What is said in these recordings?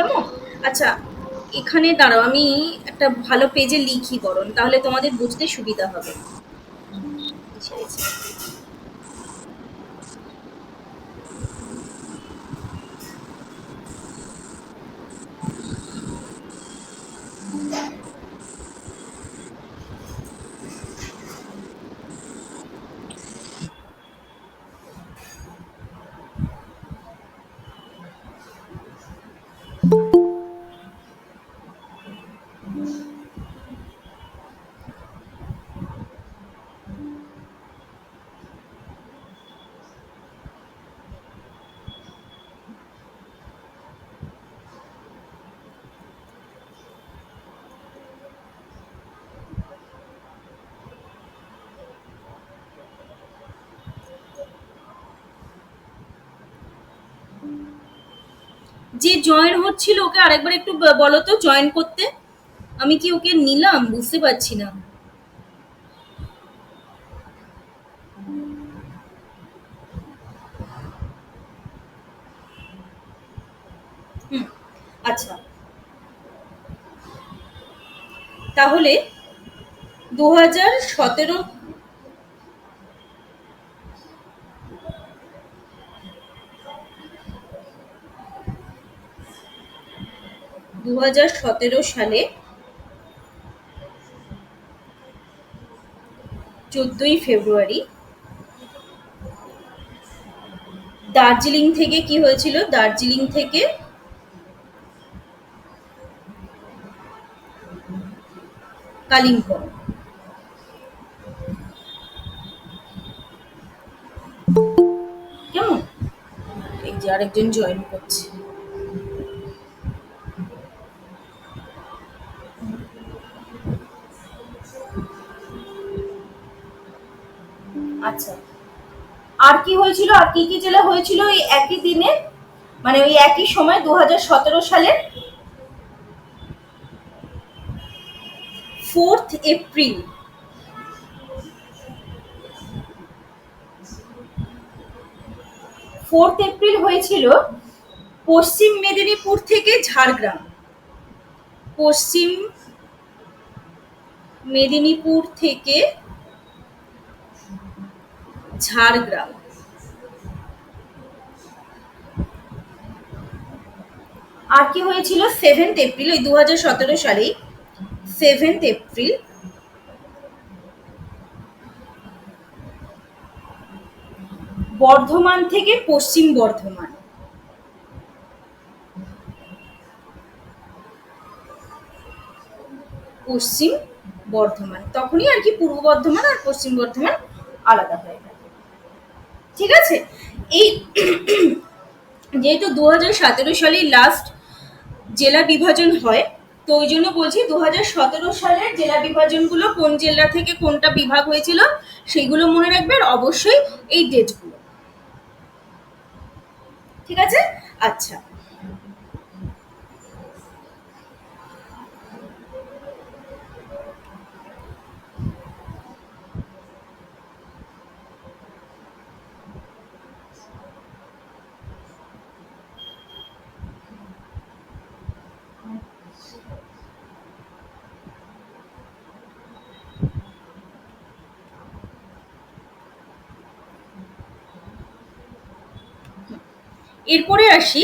কেমন? আচ্ছা, এখানে দাঁড়াও, আমি একটা ভালো পেজে লিখি বরং, তাহলে তোমাদের বুঝতে সুবিধা হবে। যে জয়েন হচ্ছিল ওকে আরেকবার একটু বলো তো জয়েন করতে। আমি কি ওকে নিলাম বুঝতে পারছি না। হুম, আচ্ছা, তাহলে 2017 সালে 14ই ফেব্রুয়ারি দার্জিলিং থেকে কি হয়েছিল, দার্জিলিং থেকে কালিম্পং। কেমন? এই যে আরেকজন জয়েন করছে। আচ্ছা, আর কি হয়েছিল, আর কি কি জেলা হয়েছিল ওই একই দিনে, মানে ওই একই সময় 2017 সালে 4 এপ্রিল। 4 এপ্রিল হয়েছিল পশ্চিম মেদিনীপুর থেকে ঝাড়গ্রাম, পশ্চিম মেদিনীপুর থেকে ঝাড়গ্রাম। আর কি হয়েছিল 7 এপ্রিল, ওই 2017 সালেই 7 এপ্রিল বর্ধমান থেকে পশ্চিম বর্ধমান। পশ্চিম বর্ধমান, তখনই আর কি পূর্ব বর্ধমান আর পশ্চিম বর্ধমান আলাদা হয়ে গেল। ঠিক আছে, এই যেহেতু 2017 সালেই লাস্ট জেলা বিভাজন হয়, তো ওই জন্য বলছি 2017 সালের জেলা বিভাজনগুলো কোন জেলা থেকে কোনটা বিভাগ হয়েছিল সেইগুলো মনে রাখবে, আর অবশ্যই এই ডেটগুলো। ঠিক আছে, আচ্ছা। এরপরে আসি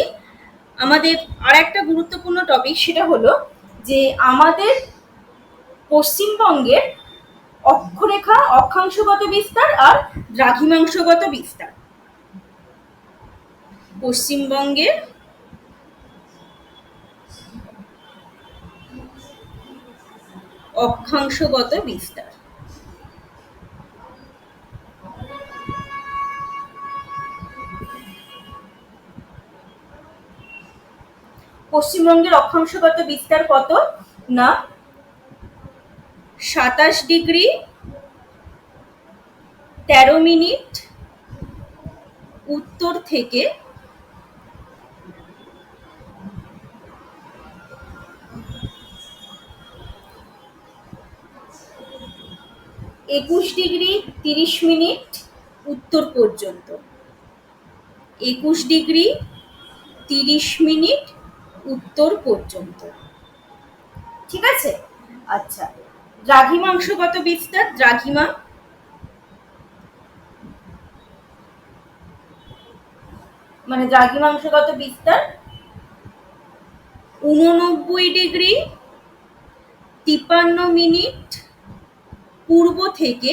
আমাদের আর একটা গুরুত্বপূর্ণ টপিক, সেটা হলো যে আমাদের পশ্চিমবঙ্গের অক্ষরেখা, অক্ষাংশগত বিস্তার আর দ্রাঘিমাংশগত বিস্তার। পশ্চিমবঙ্গের অক্ষাংশগত বিস্তার। পশ্চিমবঙ্গের অক্ষাংশগত বিস্তার কত না 27°13' উত্তর থেকে 21°30' উত্তর পর্যন্ত। 21°30' উত্তর পর্যন্ত। ঠিক আছে। আচ্ছা, দ্রাঘিমাংশগত বিস্তার, দ্রাঘিমা মানে দ্রাঘিমাংশগত বিস্তার 89°53' পূর্ব থেকে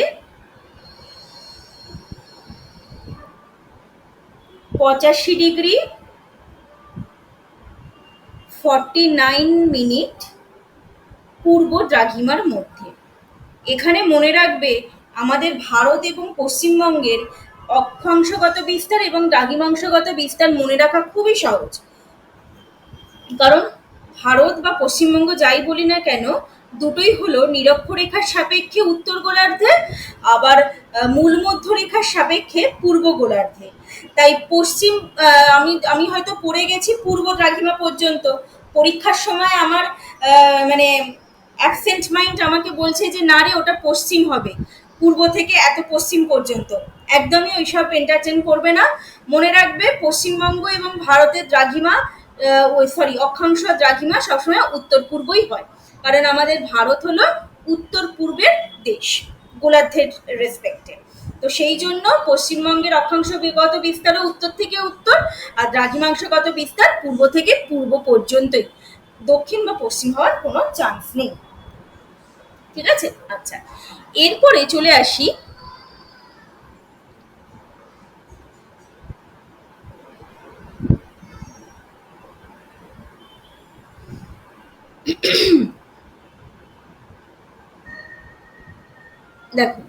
85°49' পূর্ব দ্রাঘিমার মধ্যে। এখানে মনে রাখবে আমাদের ভারত এবং পশ্চিমবঙ্গের অক্ষাংশগত বিস্তার এবং দ্রাঘিমাংশগত বিস্তার মনে রাখা খুবই সহজ, কারণ ভারত বা পশ্চিমবঙ্গ যাই বলি না কেন দুটোই হলো নিরক্ষরেখার সাপেক্ষে উত্তর গোলার্ধে, আবার মূল মধ্যরেখার সাপেক্ষে পূর্ব গোলার্ধে। তাই পশ্চিম আমি হয়তো পড়ে গেছি পূর্ব দ্রাঘিমা পর্যন্ত, পরীক্ষার সময় আমার মানে অ্যাবসেন্ট মাইন্ড আমাকে বলছে যে না রে ওটা পশ্চিম হবে, পূর্ব থেকে এত পশ্চিম পর্যন্ত। একদমই ওইসব এন্টারটেন করবে না। মনে রাখবে পশ্চিমবঙ্গ এবং ভারতের দ্রাঘিমা অক্ষাংশ দ্রাঘিমা সবসময় উত্তর পূর্বই হয়, কারণ আমাদের ভারত হলো উত্তর পূর্বের দেশ গোলার্ধের রেসপেক্টে। তো সেই জন্য পশ্চিমবঙ্গের অক্ষাংশগত বিস্তারও উত্তর থেকে উত্তর, আর দ্রাঘিমাংশগত বিস্তার পূর্ব থেকে পূর্ব পর্যন্তই, দক্ষিণ বা পশ্চিম হওয়ার কোনো চান্স নেই। ঠিক আছে। আচ্ছা, এরপরে চলে আসি দেখো,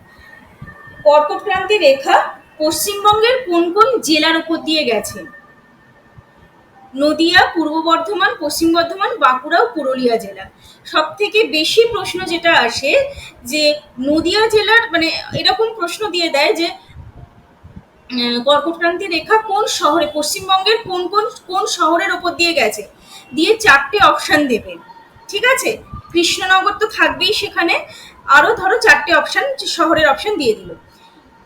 কর্কটক্রান্তি রেখা পশ্চিমবঙ্গের কোন কোন জেলার উপর দিয়ে গেছে? নদিয়া, পূর্ব বর্ধমান, পশ্চিম বর্ধমান, বাঁকুড়া ও পুরুলিয়া জেলা। সব থেকে বেশি প্রশ্ন যেটা আসে যে নদিয়া জেলার, মানে এরকম প্রশ্ন দিয়ে দেয় যে কর্কটক্রান্তি রেখা কোন শহরে, পশ্চিমবঙ্গের কোন কোন কোন শহরের ওপর দিয়ে গেছে, দিয়ে 4টে অপশান দেবে। ঠিক আছে, কৃষ্ণনগর তো থাকবেই সেখানে, আরো ধরো 4টে অপশান, শহরের অপশান দিয়ে দিল।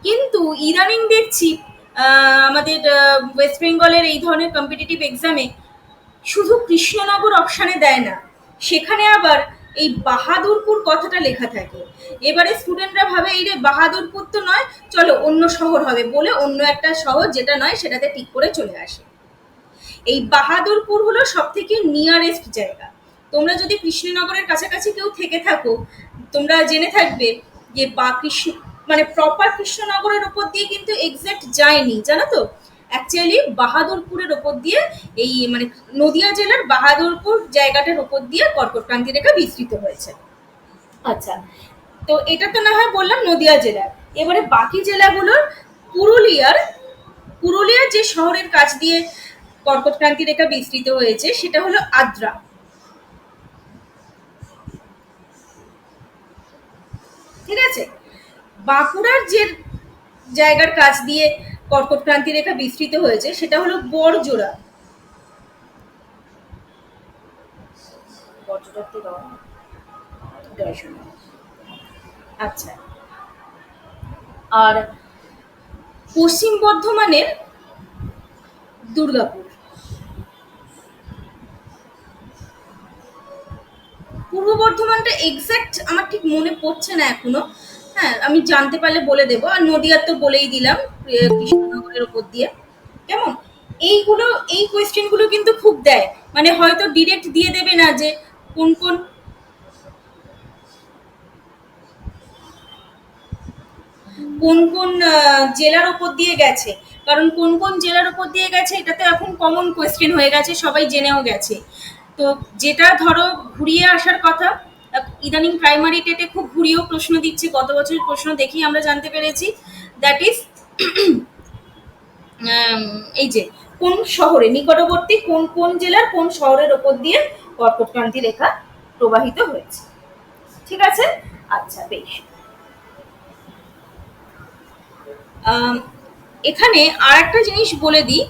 কিন্তু ইদানিং দেখছি আমাদের ওয়েস্ট বেঙ্গলের এই ধরনের কম্পিটিটিভ এক্সামে শুধু কৃষ্ণনগর অপশানে দেয় না, সেখানে আবার এই বাহাদুরপুর কথাটা লেখা থাকে। এবারে স্টুডেন্টরা ভাবে এই রে বাহাদুরপুর তো নয়, চলো অন্য শহর হবে বলে অন্য একটা শহর যেটা নয় সেটাতে টিক করে চলে আসে। এই বাহাদুরপুর হলো সব থেকে নিয়ারেস্ট জায়গা। তোমরা যদি কৃষ্ণনগরের কাছাকাছি কেউ থেকে থাকো, তোমরা জেনে থাকবে যে মানে প্রপার কৃষ্ণনগরের ওপর দিয়ে কিন্তু এক্সাক্ট যায়নি, জানো তো। অ্যাকচুয়ালি বাহাদুরপুরের ওপর দিয়ে, এই মানে নদিয়া জেলার বাহাদুরপুর জায়গাটার ওপর দিয়ে কর্কটক্রান্তি রেখা বিস্তৃত হয়েছে। আচ্ছা, তো এটা তো না হয় বললাম নদিয়া জেলার। এবারে বাকি জেলাগুলোর পুরুলিয়ার যে শহরের কাছ দিয়ে কর্কটক্রান্তি রেখা বিস্তৃত হয়েছে সেটা হলো আদ্রা। ঠিক আছে। বাঁকুড়ার যে জায়গার কাছ দিয়ে কর্কটক্রান্তি রেখা বিস্তৃত হয়েছে সেটা হলো বড়জোড়া। আচ্ছা, আর পশ্চিম বর্ধমানের দুর্গাপুর। পূর্ব বর্ধমানটা এক্সাক্ট আমার ঠিক মনে পড়ছে না এখনো, হ্যাঁ আমি জানতে পারলে বলে দেবো। আর নদিয়ার তো বলেই দিলাম, কৃষ্ণনগরের ওপর দিয়ে। কেমন, এই কোয়েশ্চেনগুলো কিন্তু খুব দেয়, মানে হয়তো ডিরেক্ট দিয়ে দেবে না যে কোন কোন কোন কোন জেলার ওপর দিয়ে গেছে, কারণ কোন কোন জেলার ওপর দিয়ে গেছে এটা তো এখন কমন কোয়েশ্চেন হয়ে গেছে, সবাই জেনেও গেছে। তো যেটা ধরো ঘুরিয়ে আসার কথা, ইদানিং প্রাইমারি টেটে খুব ঘুরিয়েও প্রশ্ন দিচ্ছে, গত বছরের প্রশ্ন দেখেই আমরা জানতে পেরেছি, দ্যাট ইজ এই যে কোন শহরে, নিকটবর্তী কোন কোন জেলার কোন শহরের ওপর দিয়ে কর্কটক্রান্তি রেখা প্রবাহিত হয়েছে। ঠিক আছে। আচ্ছা, বেশ। এখানে আর একটা জিনিস বলে দিই,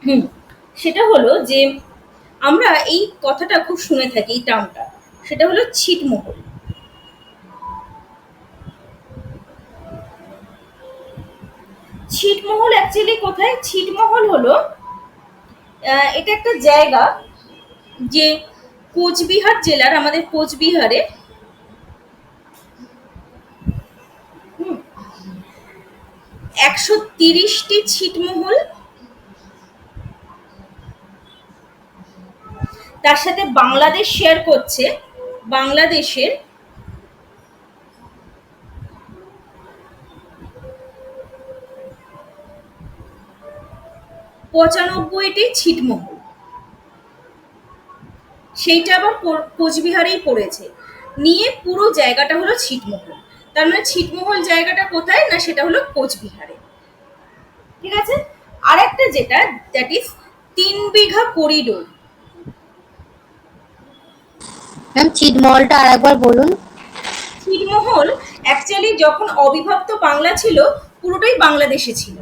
হুম, সেটা হলো যে আমরা এই কথাটা খুব শুনে থাকি, এই টার্মটা, সেটা হলো ছিটমহল। ছিটমহল অ্যাকচুয়ালি কোথায়? ছিটমহল হলো এটা একটা জায়গা, যে কোচবিহার জেলার, আমাদের কোচবিহারে 130টি ছিটমহল, তার সাথে বাংলাদেশ শেয়ার করছে। বাংলাদেশের 95টি ছিটমহল, সেইটা আবার কোচবিহারেই পড়েছে। নিয়ে পুরো জায়গাটা হলো ছিটমহল। তার মানে ছিটমহল জায়গাটা কোথায়? না, সেটা হলো কোচবিহারে। ঠিক আছে। আর একটা যেটা, that is 3 Bigha corridor. Ma'am ছিটমহলটা আর একবার বলুন। ছিটমহল অ্যাকচুয়ালি যখন অবিভক্ত বাংলা ছিল, পুরোটাই বাংলাদেশে ছিল।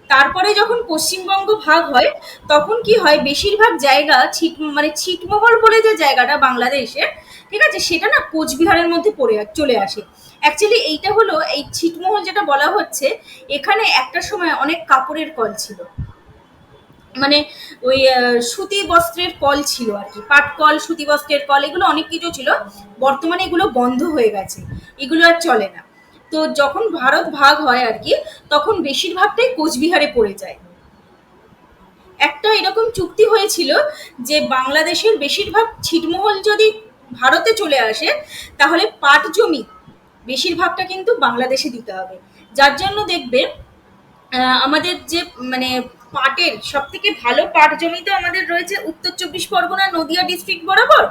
তারপরে যখন পশ্চিমবঙ্গ ভাগ হয়, তখন কি হয়, বেশিরভাগ জায়গা মানে ছিটমহল বলে যে জায়গাটা বাংলাদেশে, ঠিক আছে, সেটা না কোচবিহারের মধ্যে চলে আসে। অ্যাকচুয়ালি এইটা হলো, এই ছিটমহল যেটা বলা হচ্ছে, এখানে একটা সময় অনেক কাপড়ের কল ছিল, মানে ওই সুতি বস্ত্রের কল ছিল আর কি, পাট কল, সুতি বস্ত্রের কল, এগুলো অনেক কিছু ছিল। বর্তমানে এগুলো বন্ধ হয়ে গেছে, এগুলো আর চলে না। তো যখন ভারত ভাগ হয় আর কি, তখন বেশিরভাগটাই কোচবিহারে পড়ে যায়। একটা এরকম চুক্তি হয়েছিল যে বাংলাদেশের বেশিরভাগ ছিটমহল যদি ভারতে চলে আসে, তাহলে পাট জমি বেশিরভাগটা কিন্তু বাংলাদেশে দিতে হবে। যার জন্য দেখবে আমাদের যে মানে পাটের সব থেকে ভালো পাট জমি তো আমাদের রয়েছে উত্তর 24 পরগনা, নদিয়া ডিস্ট্রিক্ট বরাবর।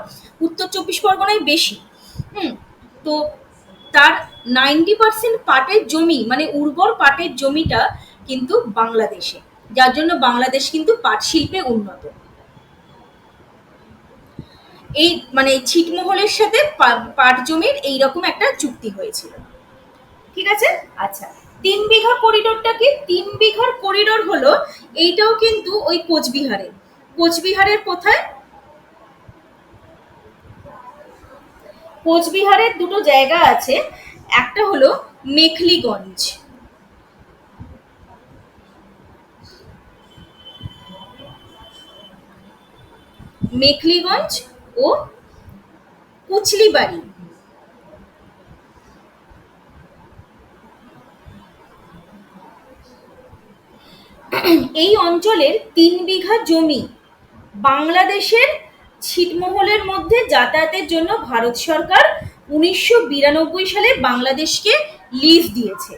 উত্তর 24 পরগনায় বেশি। হুম। তো তার 90% পাটের জমি, মানে উর্বর পাটের জমিটা কিন্তু বাংলাদেশে। যার জন্য বাংলাদেশ কিন্তু পাট শিল্পে উন্নত। এই মানে ছিটমহলের সাথে পাট জমির এইরকম একটা চুক্তি হয়েছিল। ঠিক আছে। আচ্ছা, 3 বিঘা করিডোরটা কি? 3 বিঘার করিডোর হলো, এইটাও কিন্তু ওই কোচবিহারে। কোচবিহারের কোথায়? কোচবিহারের দুটো জায়গা আছে, একটা হলো মেখলিগঞ্জ। মেখলিগঞ্জ ও কুচলিবাড়ি। এই অঞ্চলের 3 বিঘা জমি বাংলাদেশের ছিটমহলের মধ্যে যাতায়াতের জন্য ভারত সরকার 1992 সালে বাংলাদেশকে লিজ দিয়েছে।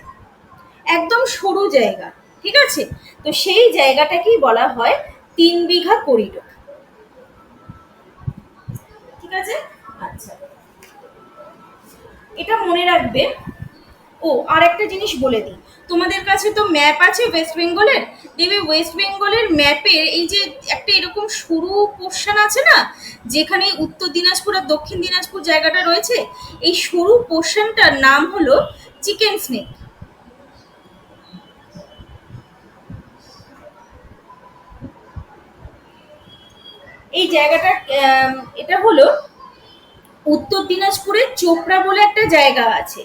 একদম সরু জায়গা। ঠিক আছে। তো সেই জায়গাটাকেই বলা হয় 3 বিঘা করিডোর। ঠিক আছে। আচ্ছা, এটা মনে রাখবে। ও, আর একটা জিনিস বলে দিই, তোমাদের কাছে তো ম্যাপ আছে ওয়েস্ট বেঙ্গলের। দেখবে ওয়েস্ট বেঙ্গলের ম্যাপের এই যে একটা এরকম সরু পোর্শন আছে না, যেখানে উত্তর দিনাজপুর আর দক্ষিণ দিনাজপুর জায়গাটা রয়েছে, এই সরু পোর্শনটার নাম হলো চিকেন স্নেক। এই জায়গাটা এটা হলো উত্তর দিনাজপুরের চোপড়া বলে একটা জায়গা আছে।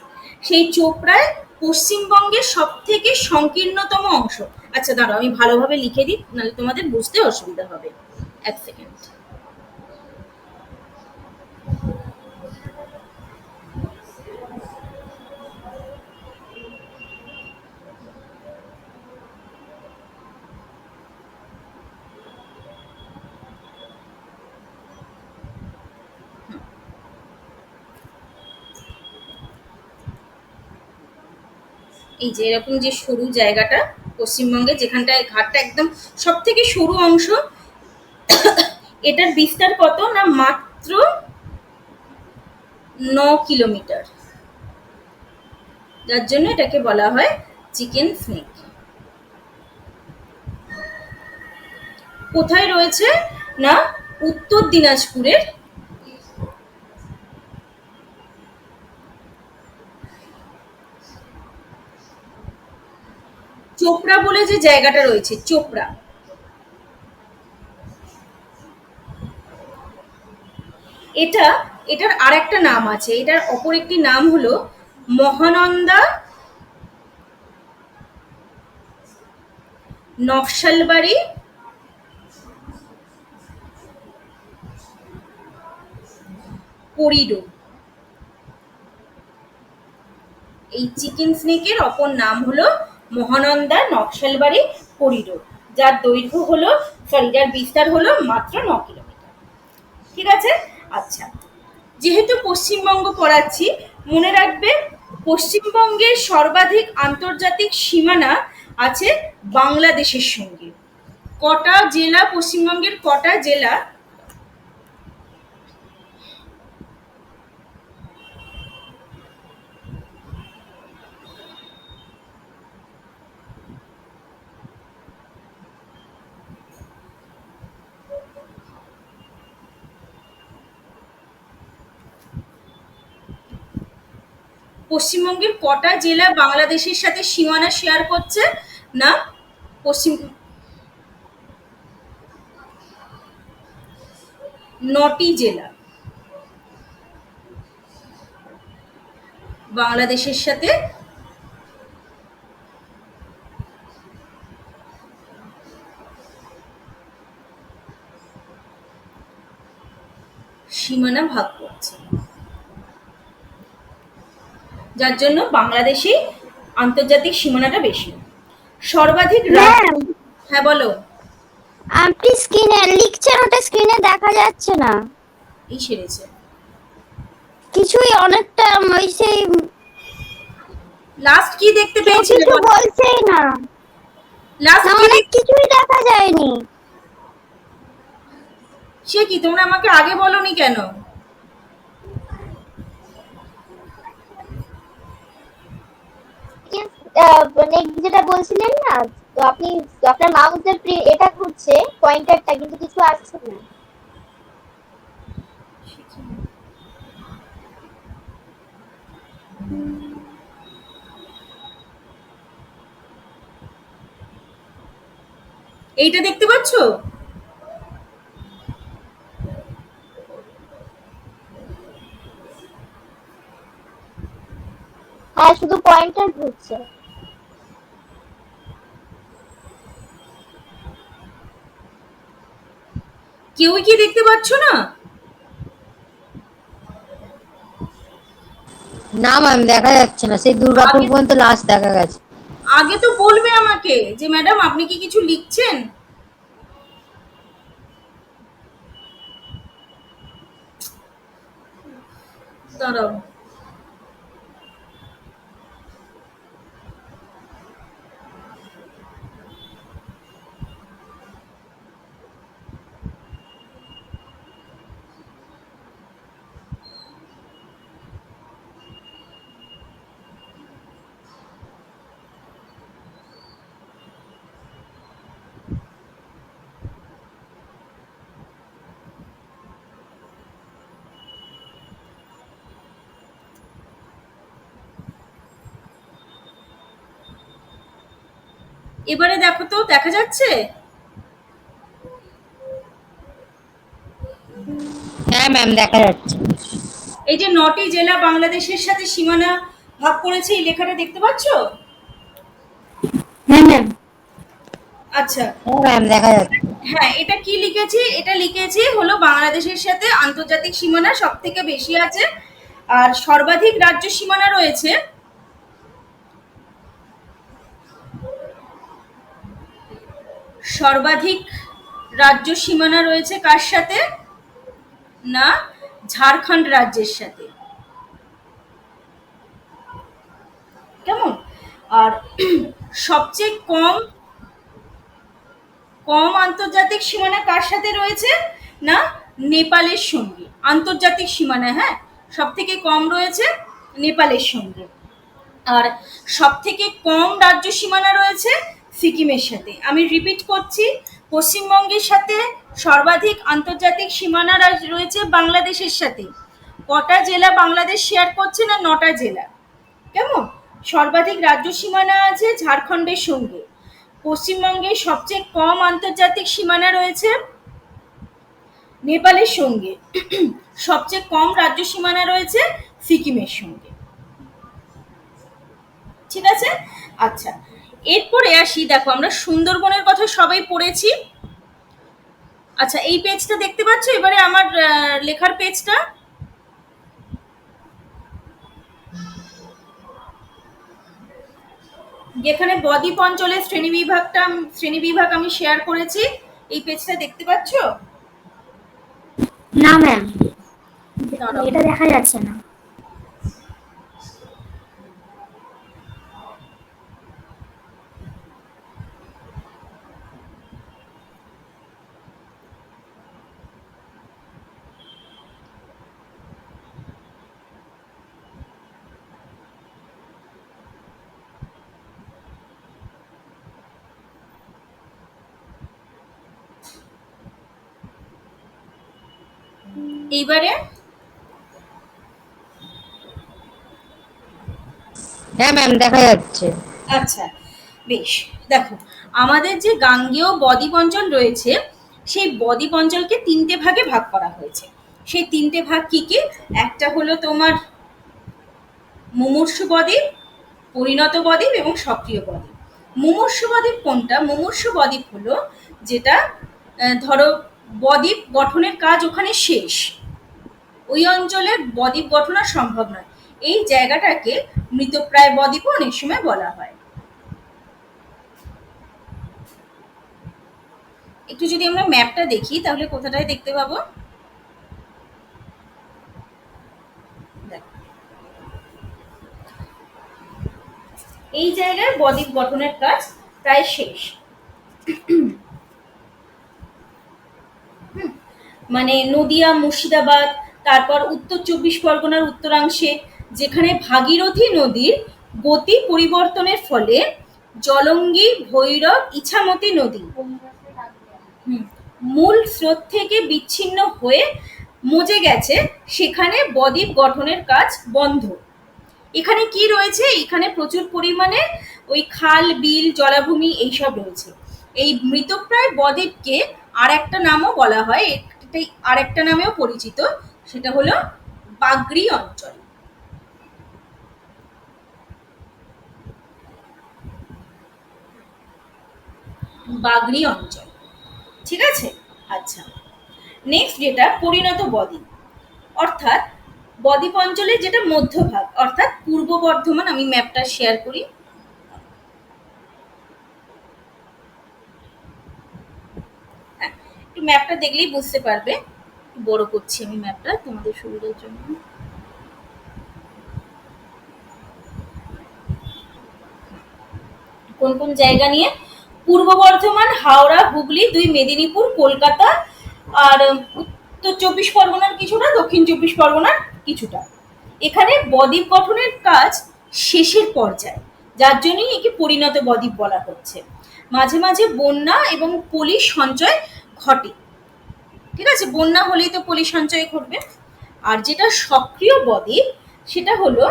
সেই চোপড়ায় পশ্চিমবঙ্গের সব থেকে সংকীর্ণতম অংশ। আচ্ছা দাঁড়াও, আমি ভালোভাবে লিখে দিই, নাহলে তোমাদের বুঝতে অসুবিধা হবে। 1 সেকেন্ড। এই যে এরকম যে সরু জায়গাটা পশ্চিমবঙ্গে, যেখানটায় ঘাটটা একদম সব থেকে সরু অংশ, এটার বিস্তার কত না মাত্র 9 কিলোমিটার। যার জন্য এটাকে বলা হয় চিকেন স্নেক। কোথায় রয়েছে? না, উত্তর দিনাজপুরের চোপড়া বলে যে জায়গাটা রয়েছে, চোপড়া, এটা এটার আর একটা নাম আছে, এটার অপর একটি নাম হলো মহানন্দা নকশালবাড়ি করিডোর। এই চিকেন স্নেকের অপর নাম হলো মহানন্দা নকশালবাড়ি করিডোর, যার দৈর্ঘ্য হলো যার বিস্তার হলো মাত্র 9 কিলোমিটার। ঠিক আছে। আচ্ছা, যেহেতু পশ্চিমবঙ্গ পড়াচ্ছি, মনে রাখবে পশ্চিমবঙ্গের সর্বাধিক আন্তর্জাতিক সীমানা আছে বাংলাদেশের সঙ্গে। কটা জেলা, পশ্চিমবঙ্গের কটা জেলা? পশ্চিমবঙ্গের কটা জেলা বাংলাদেশের সাথে সীমানা শেয়ার করছে? না, পশ্চিম 9টি জেলা বাংলাদেশের সাথে সীমানা ভাগ করছে, যার জন্য বাংলাদেশে আন্তর্জাতিক সীমানাটা বেশি। সর্বাধিক ম্যাম, হ্যাঁ বলো। আপনি স্ক্রিনে লিখছেন, ওটা স্ক্রিনে দেখা যাচ্ছে না। এই সেরেছে। কিছুই অনেকটা ওই সেই লাস্ট কি দেখতে পেয়েছিলে? কিছু বলছেই না, লাস্ট কি অনেক কিছুই দেখা যায়নি। সে কি, তোমরা আমাকে আগে বলনি কেন? মানে যেটা বলছিলেন না, তো আপনি আপনার মাউসের এটা ঘুরছে পয়েন্টারটা, কিন্তু কিছু আসছে না। এইটা দেখতে পাচ্ছ? হ্যাঁ, শুধু পয়েন্টার ঘুরছে। কেউই কি দেখতে পাচ্ছ না? না ম্যাম, দেখা যাচ্ছে না, সেই দুর্গাপুর পর্যন্ত লাস্ট দেখা গেছে। আগে তো বলবে আমাকে যে ম্যাডাম আপনি কি কিছু লিখছেন। দাঁড়াও, এবারে দেখো তো, দেখা যাচ্ছে? হ্যাঁ ম্যাম, দেখা যাচ্ছে। এই যে 9টি জেলা বাংলাদেশের সাথে সীমানা ভাগ করেছে, এই লেখাটা দেখতে পাচ্ছ? হ্যাঁ ম্যাম। আচ্ছা, হ্যাঁ ম্যাম, দেখা যাচ্ছে। হ্যাঁ, এটা কি লিখেছি? এটা লিখেছি হলো বাংলাদেশের সাথে আন্তর্জাতিক সীমানা সব থেকে বেশি আছে, আর সর্বাধিক রাজ্য সীমানা রয়েছে সর্বাধিক রাজ্য সীমানা রয়েছে কার সাথে? না, ঝাড়খণ্ড রাজ্যের সাথে। কেমন? আর সবচেয়ে কম কম আন্তর্জাতিক সীমানা কার সাথে রয়েছে? না, নেপালের সঙ্গে। আন্তর্জাতিক সীমানা, হ্যাঁ, সব থেকে কম রয়েছে নেপালের সঙ্গে। আর সব থেকে কম রাজ্য সীমানা রয়েছে সিকিমের সাথে। আমি রিপিট করছি, পশ্চিমবঙ্গের সাথে সর্বাধিক আন্তর্জাতিক সীমানা রয়েছে বাংলাদেশের সাথে। কটা জেলা বাংলাদেশ শেয়ার করছে? না, 9টা জেলা। কেমন? সর্বাধিক রাজ্য সীমানা আছে ঝাড়খণ্ডের সঙ্গে। পশ্চিমবঙ্গের সবচেয়ে কম আন্তর্জাতিক সীমানা রয়েছে নেপালের সঙ্গে সবচেয়ে কম রাজ্য সীমানা রয়েছে সিকিমের সঙ্গে। ঠিক আছে, আচ্ছা এরপরে আসি, দেখো আমরা সুন্দরবনের কথা সবাই পড়েছি। আচ্ছা এই পেজটা দেখতে পাচ্ছ, এবারে আমার লেখার পেজটা। যেখানে বদ্বীপ অঞ্চলের শ্রেণীবিভাগ আমি শেয়ার করেছি, এই পেজটা দেখতে পাচ্ছ? না ম্যাম, এটা দেখা যাচ্ছে না। এইবারে হ্যাঁ ম্যাম দেখা যাচ্ছে। আচ্ছা বেশ, দেখো আমাদের যে গাঙ্গেয় বদ্বীপ অঞ্চল রয়েছে, সেই বদ্বীপ অঞ্চলকে 3টে ভাগে ভাগ করা হয়েছে। সেই 3টে ভাগ কি কি? একটা হলো তোমার মুমূর্ষু বদ্বীপ, পরিণত বদ্বীপ এবং সক্রিয় বদ্বীপ। মুমূর্ষু বদ্বীপ কোনটা? মুমূর্ষু বদ্বীপ হলো যেটা ধরো বদ্বীপ গঠনের কাজ ওখানে শেষ, ওই অঞ্চলে বদ্বীপ গঠন আর সম্ভব নয়, এই জায়গাটাকে মৃতপ্রায় বদ্বীপও অনেক সময় বলা হয়। একটু যদি আমরা ম্যাপটা দেখি তাহলে কোথাটায় দেখতে পাবো। এই জায়গায় বদ্বীপ গঠনের কাজ প্রায় শেষ, মানে নদিয়া, মুর্শিদাবাদ, তারপর উত্তর 24 পরগনার উত্তরাংশে যেখানে ভাগীরথী নদীর গতি পরিবর্তনের ফলে জলঙ্গি, ভৈরব, ইছামতি নদী মূল স্রোত থেকে বিচ্ছিন্ন হয়ে মজে গেছে, সেখানে বদ্বীপ গঠনের কাজ বন্ধ। এখানে কি রয়েছে? এখানে প্রচুর পরিমাণে ওই খাল, বিল, জলাভূমি এইসব রয়েছে। এই মৃতপ্রায় বদ্বীপকে আর একটা নামও বলা হয়, এটাই আর একটা নামেও পরিচিত, সেটা হলো বাগরি অঞ্চল। বাগরি অঞ্চল, ঠিক আছে। আচ্ছা নেক্সট যেটা পরিণত বদ্বীপ, অর্থাৎ বদ্বীপ অঞ্চলের যেটা মধ্যভাগ, অর্থাৎ পূর্ব বর্ধমান। আমি ম্যাপটা শেয়ার করি। একটু ম্যাপটা দেখলেই বুঝতে পারবে, বড় করছি আমি ম্যাপটা তোমাদের সুবিধার জন্য। কোন কোন জায়গা নিয়ে? পূর্ব বর্ধমান, হাওড়া, হুগলি, 2 মেদিনীপুর, কলকাতা, আর উত্তর 24 পরগনার কিছুটা, দক্ষিণ 24 পরগনার কিছুটা। এখানে বদ্বীপ গঠনের কাজ শেষের পর্যায়ে, যার জন্যই একে পরিণত বদ্বীপ বলা হচ্ছে। মাঝে মাঝে বন্যা এবং পলি সঞ্চয় ঘটে, ঠিক আছে, বন্যা হলেই তো পলি সঞ্চয় ঘটবে। আর যেটা সক্রিয় বদ্বীপ, সেটা হলো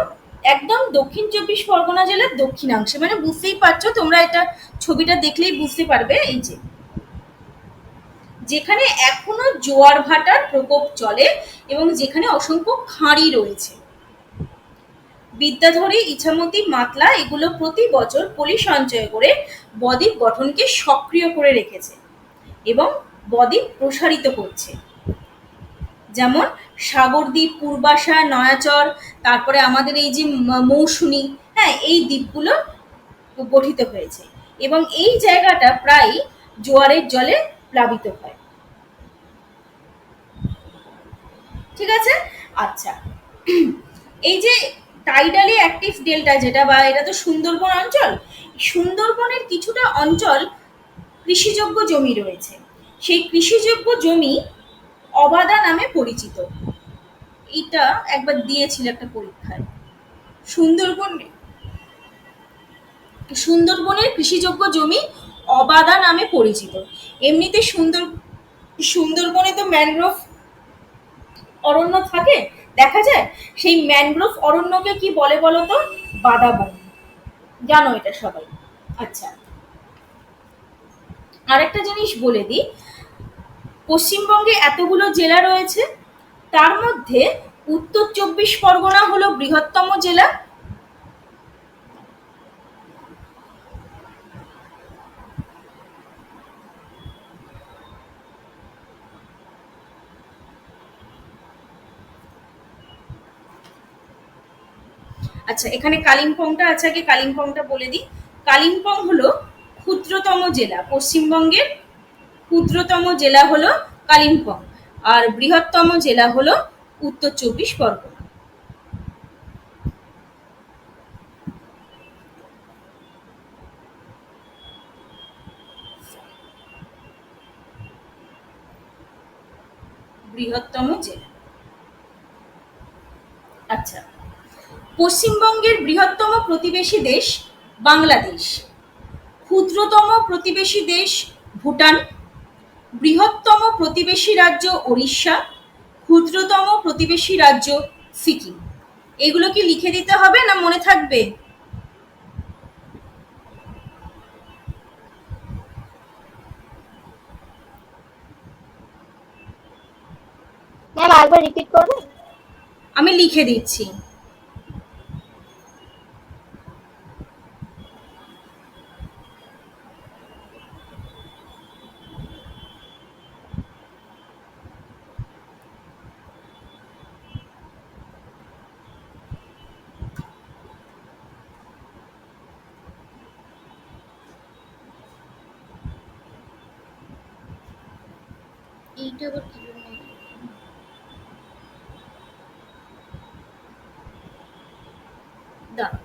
একদম দক্ষিণ 24 পরগনা জেলার দক্ষিণাংশে, মানে বুঝতেই পারছো তোমরা, এটা ছবিটা দেখলেই বুঝতে পারবে। এই যে যেখানে এখনো জোয়ার ভাটার প্রকোপ চলে এবং যেখানে অসংখ্য খাঁড়ি রয়েছে। বিদ্যাধরী, ইছামতি, মাতলা এগুলো প্রতি বছর পলি সঞ্চয় করে বদ্বীপ গঠনকে সক্রিয় করে রেখেছে এবং বদ্বীপ প্রসারিত করছে। যেমন সাগরদ্বীপ, পূর্বাশা, নয়াচর, তারপরে আমাদের এই যে মৌসুমী, হ্যাঁ, এই দ্বীপগুলো গঠিত হয়েছে এবং এই জায়গাটা প্রায় জোয়ারের জলে প্লাবিত হয়। ঠিক আছে, আচ্ছা এই যে টাইডালি অ্যাক্টিভ ডেল্টা যেটা, বা এটা তো সুন্দরবন অঞ্চল, সুন্দরবনের কিছুটা অঞ্চল কৃষিযোগ্য জমি রয়েছে। সেই কৃষিযোগ্য জমি অবাদা নামে পরিচিত। এটা একবার দিয়েছিল একটা পরীক্ষায়। সুন্দরবনের কৃষিযোগ্য জমি অবাদা নামে পরিচিত। এমনিতে সুন্দরবনে তো ম্যানগ্রোভ অরণ্য থাকে, দেখা যায়। সেই ম্যানগ্রোভ অরণ্যকে কি বলে বলো তো? বাদা বন, জানো এটা সবাই। আচ্ছা আরেকটা জিনিস বলে দিই, পশ্চিমবঙ্গে এতগুলো জেলা রয়েছে, তার মধ্যে উত্তর 24 পরগনা হলো বৃহত্তম জেলা। আচ্ছা, এখানে কালিম্পংটা আছে, আগে কালিম্পংটা বলে দিই। কালিম্পং হলো ক্ষুদ্রতম জেলা, পশ্চিমবঙ্গের ক্ষুদ্রতম জেলা হলো কালিম্পং, আর বৃহত্তম জেলা হলো উত্তর 24 পরগনা। বৃহত্তম জেলা। আচ্ছা, পশ্চিমবঙ্গের বৃহত্তম প্রতিবেশী দেশ বাংলাদেশ, ক্ষুদ্রতম প্রতিবেশী দেশ ভুটান, বৃহত্তম প্রতিবেশী রাজ্য ওড়িশা, ক্ষুদ্রতম প্রতিবেশী রাজ্য সিকিম। এগুলো কি লিখে দিতে হবে না মনে থাকবে? ম্যাম আরেকবার রিপিট করবেন? আমি লিখে দিচ্ছি। এইটা আবার কি জন্য? দাঁড়াও।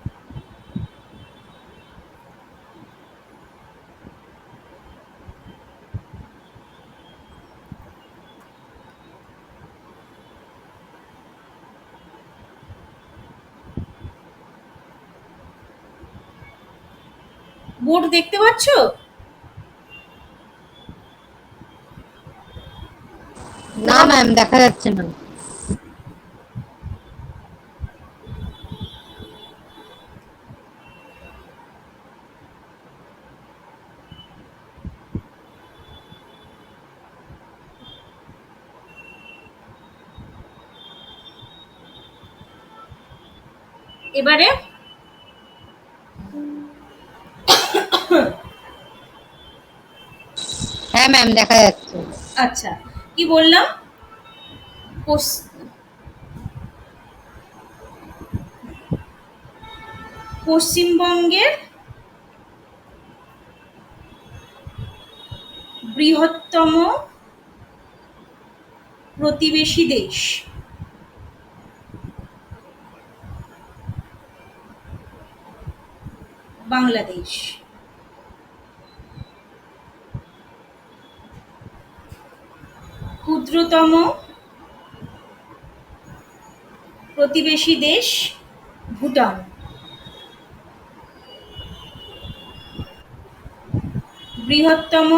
বোর্ড দেখতে পাচ্ছ? না ম্যাম, দেখা যাচ্ছে না। এবারে হ্যাঁ ম্যাম, দেখা যাচ্ছে। আচ্ছা, কি বললাম? পশ্চিমবঙ্গের বৃহত্তম প্রতিবেশী দেশ বাংলাদেশ, ক্ষুদ্রতম প্রতিবেশী দেশ ভুটান, বৃহত্তম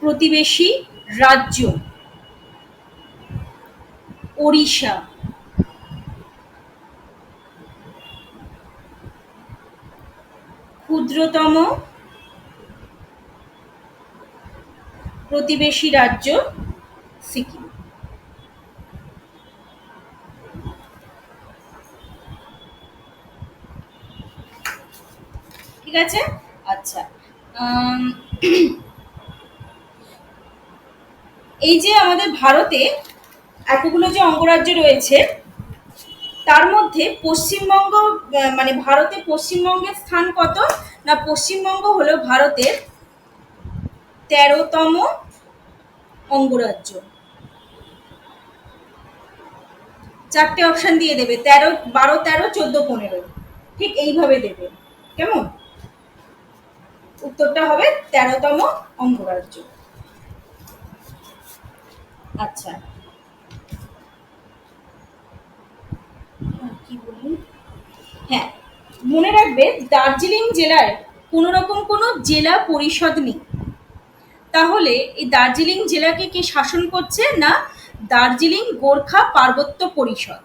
প্রতিবেশী রাজ্য ওড়িশা, ক্ষুদ্রতম প্রতিবেশী রাজ্য সিকিম। ঠিক আছে? আচ্ছা, এই যে আমাদের ভারতে এতগুলো যে অঙ্গরাজ্য রয়েছে, তার মধ্যে পশ্চিমবঙ্গ, মানে ভারতে পশ্চিমবঙ্গের স্থান কত? না, পশ্চিমবঙ্গ হলো ভারতের 13তম অঙ্গরাজ্য। 4টে অপশন দিয়ে দেবে, 13, 12, 13, 14, 15, ঠিক এইভাবে দেবে। কেমন? উত্তরটা হবে 13তম অঙ্গরাজ্য। আচ্ছা, কি বলি? হ্যাঁ, মনে রাখবে দার্জিলিং জেলায় কোনো রকম কোনো জেলা পরিষদ নেই। তাহলে এই দার্জিলিং জেলাকে কে শাসন করছে? না, দার্জিলিং গোর্খা পার্বত্য পরিষদ।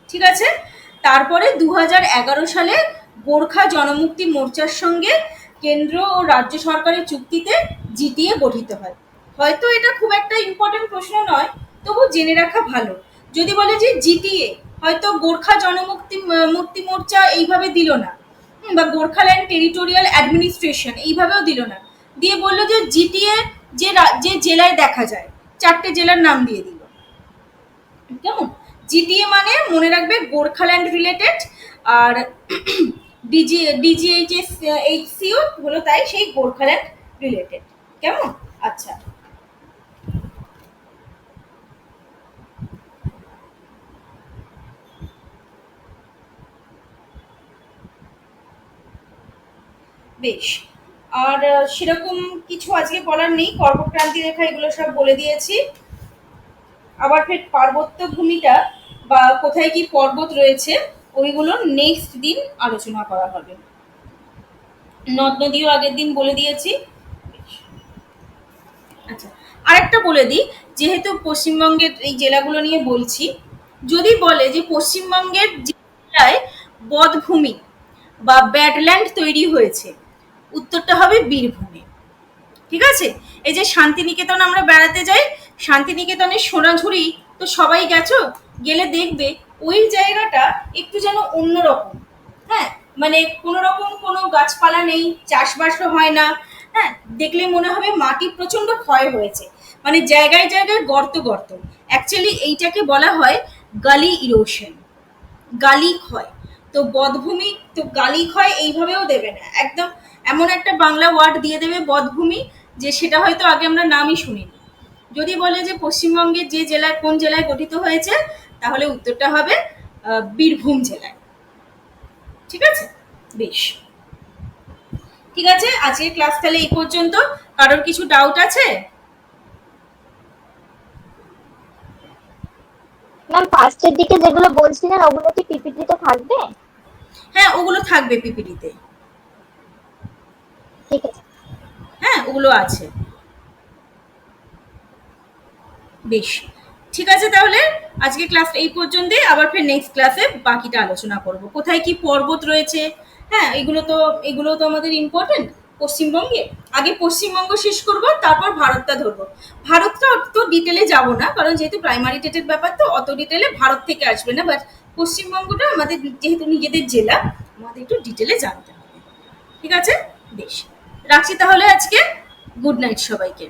ঠিক আছে? তারপরে 2011 সালে গোর্খা জনমুক্তি মোর্চার সঙ্গে কেন্দ্র ও রাজ্য সরকারের চুক্তিতে জিটিএ গঠিত হয়। হয়তো এটা খুব একটা ইম্পর্টেন্ট প্রশ্ন নয়, তবু জেনে রাখা ভালো। যদি বলে যে জিটিএ, হয়তো গোর্খা জনমুক্তি মুক্তি মোর্চা এইভাবে দিল না, বা গোর্খাল্যান্ড টেরিটোরিয়াল অ্যাডমিনিস্ট্রেশন এইভাবেও দিল না, দিয়ে বললো যে জিটিএ যে জেলায় দেখা যায়, 4টে জেলার নাম দিয়ে দিল। কেমন? জিটিএ মানে মনে রাখবে গোর্খাল্যান্ড রিলেটেড, আর ডিজিএইচএসসিও হলো তাই সেই গোর্খাল্যান্ড রিলেটেড। কেমন? আচ্ছা, বেশ। আর সেরকম কিছু আজকে বলার নেই, কর্কটক্রান্তি রেখা এগুলো সব বলে দিয়েছি। আবার ফের পার্বত্য ভূমিটা বা কোথায় কি পর্বত রয়েছে ওইগুলো নেক্সট দিন আলোচনা করা হবে। নদ নদীও আগের দিন বলে দিয়েছি। আচ্ছা, আরেকটা বলে দিই, যেহেতু পশ্চিমবঙ্গের এই জেলাগুলো নিয়ে বলছি, যদি বলে যে পশ্চিমবঙ্গের জেলায় বধভূমি বা ব্যাডল্যান্ড তৈরি হয়েছে, উত্তরটা হবে বীরভূমে। ঠিক আছে? এই যে শান্তিনিকেতন আমরা বেড়াতে যাই, শান্তিনিকেতনের সোনাঝুরি তো সবাই গেছো, গেলে দেখবে ওই জায়গাটা একটু যেন অন্যরকম। হ্যাঁ, মানে কোনো রকম কোনো গাছপালা নেই, চাষবাসও হয় না। হ্যাঁ, দেখলে মনে হবে মাটি প্রচন্ড ক্ষয় হয়েছে, মানে জায়গায় জায়গায় গর্ত গর্ত। অ্যাকচুয়ালি এইটাকে বলা হয় গালি ইরোশন, গালি ক্ষয়। তো বধভূমি তো গালি ক্ষয় এইভাবেও দেবে না, একদম এমন একটা বাংলা ওয়ার্ড দিয়ে দেবে বধভূমি, যে সেটা হয়তো আগে আমরা নামই শুনিনি। যদি বলে যে পশ্চিমবঙ্গের যে জেলায় কোন জেলায় গঠিত হয়েছে, তাহলে উত্তরটা হবে বীরভূম জেলায়। ঠিক আছে? বেশ, ঠিক আছে, আজকের ক্লাস তাহলে এই পর্যন্ত। কারোর কিছু ডাউট আছে? ম্যাম ফার্স্টের দিকে যেগুলো বলছিলেন ওগুলো কি পিপিটিতে থাকবে? হ্যাঁ, ওগুলো থাকবে পিপিটিতে। ঠিক আছে। হ্যাঁ, ওগুলো আছে। বেশ, ঠিক আছে, তাহলে আজকে ক্লাস এই পর্যন্তই। আবার ফের নেক্সট ক্লাসে বাকিটা আলোচনা করব, কোথায় কি পর্বত রয়েছে। হ্যাঁ, এগুলো তো আমাদের ইম্পর্টেন্ট পশ্চিমবঙ্গে। আগে পশ্চিমবঙ্গ শেষ করব, তারপর ভারতটা ধরবো। ভারতটা অত ডিটেলে যাব না, কারণ যেহেতু প্রাইমারি টেটের ব্যাপার, তো অত ডিটেলে ভারত থেকে আসবে না, বাট পশ্চিমবঙ্গটা আমাদের যেহেতু নিজেদের জেলা, আমাদের একটু ডিটেলে জানতে হবে। ঠিক আছে? বেশ, রাখছি তাহলে আজকে। গুড নাইট সবাইকে।